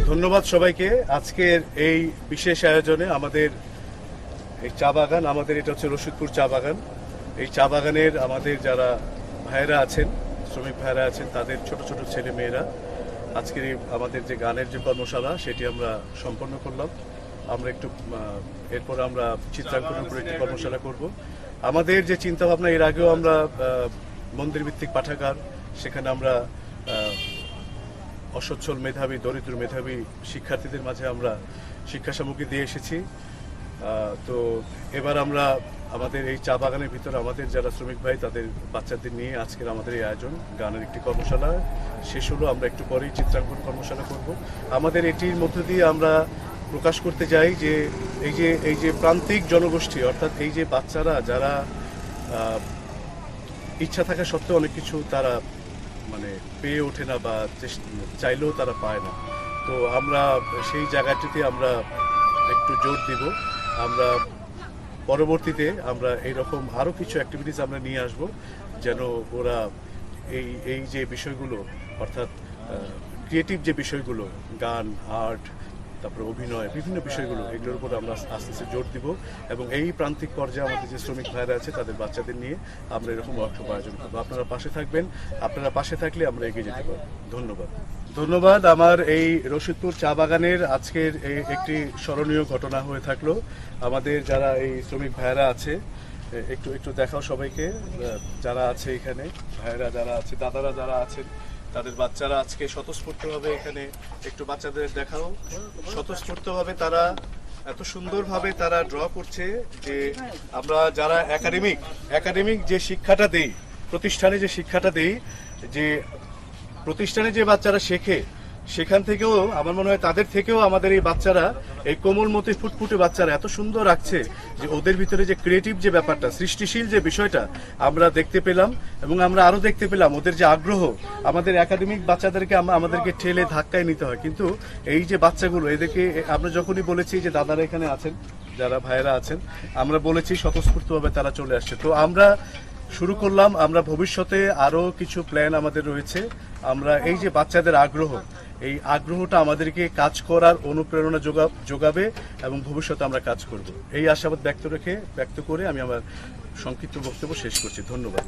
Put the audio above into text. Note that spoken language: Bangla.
ধন্যবাদ সবাইকে। আজকের এই বিশেষ আয়োজনে আমাদের এই চা বাগান, আমাদের এটা হচ্ছে রশিদপুর চা বাগান। এই চা বাগানের আমাদের যারা ভাইয়েরা আছেন, শ্রমিক ভাইয়েরা আছেন, তাদের ছোট ছোট ছেলে মেয়েরা আজকের এই আমাদের যে গানের যে কর্মশালা সেটি আমরা সম্পন্ন করলাম। আমরা একটু এরপর আমরা চিত্রাঙ্কনের উপর একটি কর্মশালা করব। আমাদের যে চিন্তা ভাবনা, এর আগেও আমরা মন্দির ভিত্তিক পাঠাগার, সেখানে আমরা অসচ্ছল মেধাবী, দরিদ্র মেধাবী শিক্ষার্থীদের মাঝে আমরা শিক্ষা সামগ্রী দিয়ে এসেছি। তো এবার আমরা আমাদের এই চা বাগানের ভিতরে আমাদের যারা শ্রমিক ভাই তাদের বাচ্চাদের নিয়ে আজকের আমাদের এই আয়োজন, গানের একটি কর্মশালা শেষ হলো। আমরা একটু পরেই চিত্রাঙ্কন কর্মশালা করব। আমাদের এটির মধ্য দিয়ে আমরা প্রকাশ করতে যাই যে এই যে প্রান্তিক জনগোষ্ঠী, অর্থাৎ এই যে বাচ্চারা যারা ইচ্ছা থাকা সত্ত্বেও অনেক কিছু তারা মানে পেয়ে ওঠে না বা চাইলেও তারা পায় না, তো আমরা সেই জায়গাটিতে আমরা একটু জোর দিব। আমরা পরবর্তীতে আমরা এইরকম আরও কিছু অ্যাক্টিভিটিস আমরা নিয়ে আসব, যেন ওরা এই যে বিষয়গুলো, অর্থাৎ ক্রিয়েটিভ যে বিষয়গুলো, গান, আর্ট, তারপরে অভিনয়, বিভিন্ন বিষয়গুলো, এগুলোর উপর আমরা আস্তে আস্তে জোর দিব এবং এই প্রান্তিক পর্যায়ে আমাদের যে শ্রমিক ভাইরা আছে তাদের বাচ্চাদের নিয়ে আমরা এরকম ওয়ার্কশপ আয়োজন করবো। আপনারা পাশে থাকবেন, আপনারা পাশে থাকলে আমরা এগিয়ে যেতে পারবো। ধন্যবাদ। আমার এই রশিদপুর চা বাগানের আজকের একটি স্মরণীয় ঘটনা হয়ে থাকলো। আমাদের যারা এই শ্রমিক ভাইরা আছে, একটু দেখাও সবাইকে যারা আছে এখানে, ভাইরা যারা আছে, দাদারা যারা আছেন, তাদের বাচ্চারা আজকে স্বতঃস্ফূর্তভাবে এখানে একটু বাচ্চাদের দেখাও। স্বতঃস্ফূর্তভাবে তারা এত সুন্দরভাবে তারা ড্র করছে যে আমরা যারা একাডেমিক যে শিক্ষাটা দেই, প্রতিষ্ঠানে যে শিক্ষাটা দেই, যে প্রতিষ্ঠানে যে বাচ্চারা শেখে, সেখান থেকেও আমার মনে হয় তাদের থেকেও আমাদের এই বাচ্চারা, এই কোমলমতি ফুটফুটে বাচ্চারা এত সুন্দর আঁকছে যে ওদের ভিতরে যে ক্রিয়েটিভ যে ব্যাপারটা, সৃষ্টিশীল যে বিষয়টা আমরা দেখতে পেলাম। এবং আমরা আরও দেখতে পেলাম ওদের যে আগ্রহ। আমাদের একাডেমিক বাচ্চাদেরকে আমাদেরকে ঠেলে ধাক্কায় নিতে হয়, কিন্তু এই যে বাচ্চাগুলো, এদেরকে আমরা যখনই বলেছি যে দাদারা এখানে আছেন, যারা ভাইয়েরা আছেন, আমরা বলেছি স্বতঃস্ফূর্তভাবে তারা চলে আসছে। তো আমরা শুরু করলাম, আমরা ভবিষ্যতে আরও কিছু প্ল্যান আমাদের রয়েছে। আমরা এই যে বাচ্চাদের আগ্রহ, এই আগ্রহটা আমাদেরকে কাজ করার অনুপ্রেরণা যোগাবে এবং ভবিষ্যতে আমরা কাজ করব, এই আশাবাদ ব্যক্ত করে আমি আমার সংক্ষিপ্ত বক্তব্য শেষ করছি। ধন্যবাদ।